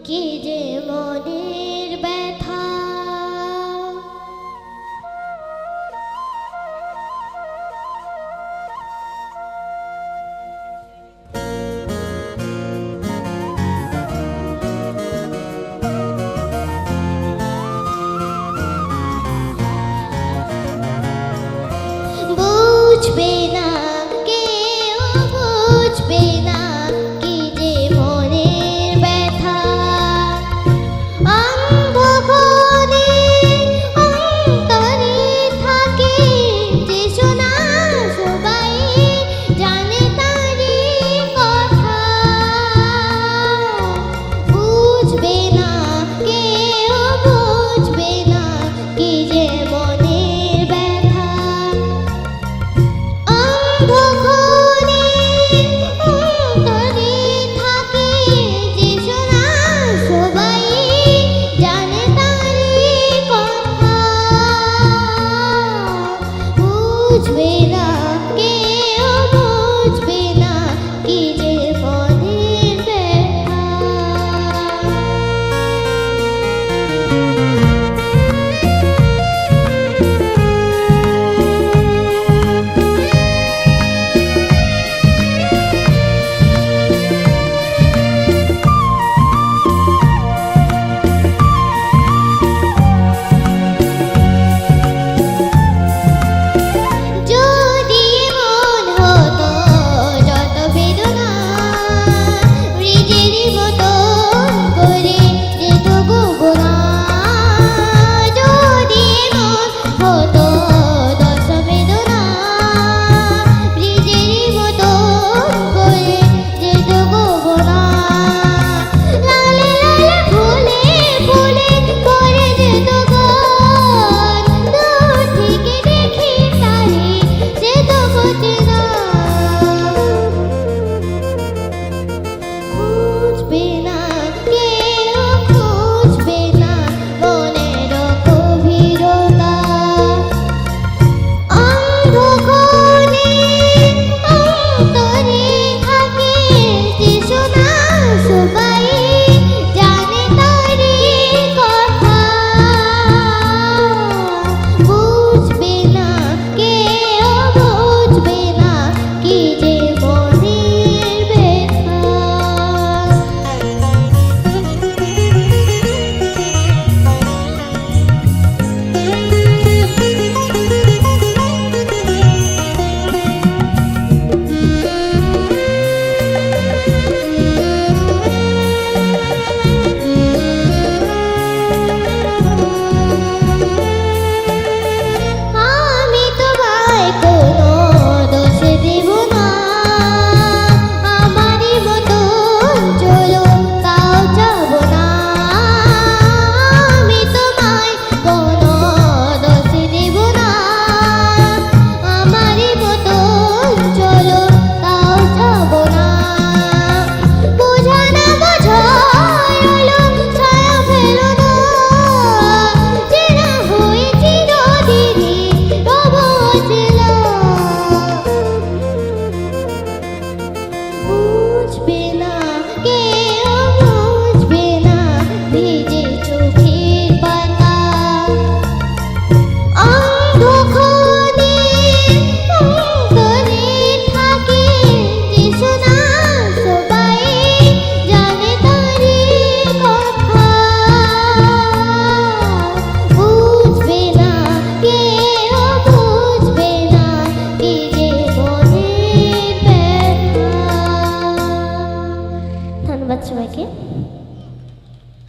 কি যে মনের ব্যথা। বুঝবে না কেউ, বুঝবে না কি যে মনের ব্যথা। অন্ধকারে অন্তরে থাকে যে শোনা, সবাই জানে তারই কথা। বুঝবে না কেউ, বুঝবে না কি যে মনের ব্যথা। অন্ধকারে অন্তরে থাকে যে শোনা, সবাই জানে তারই কথা। বুঝবে না কেউ, বুঝবে না কি যে মনের ব্যথা। যদি মন হতো যত বেদনা, ব্রিজের মতন করে যেত গোপনা। যদি মন হতো দশ বেদনা, ব্রিজের মতন করে যেত গোপনা। লালে লালে ফুলে ফুলে করে যেত গান, দূর থেকে দেখি তারে সে তো বোঝে না। বুঝবে না কেউ, বুঝবে না মনের গভীরতা। অন্ধকারে অন্তরে থাকে যে শোনা, সবাই জানে তারই কথা। বুঝবে না কেউ, বুঝবে না কি যে মনের ব্যথা। আমি তোমায় কোনো দোষ দেব না, আমারই মতন চলো তাও যাব না। আমি তোমায় কোনো দোষ দেব না, আমারই মতন চলো তাও যাব না। বোঝা না বোঝা এলো ছায়া ফেলো না, চেনা হয়ে চিরদিনই রব অচেনা। বুঝবে না কেউ, বুঝবে না ভিজে চোখের পাতা। অন্ধকারে অন্তরে থাকে যে শোনা, সবাই জানে তারই কথা। বুঝবে না কেউ, বুঝবে না কি যে মনের ব্যথা। ধন্যবাদ সবাইকে।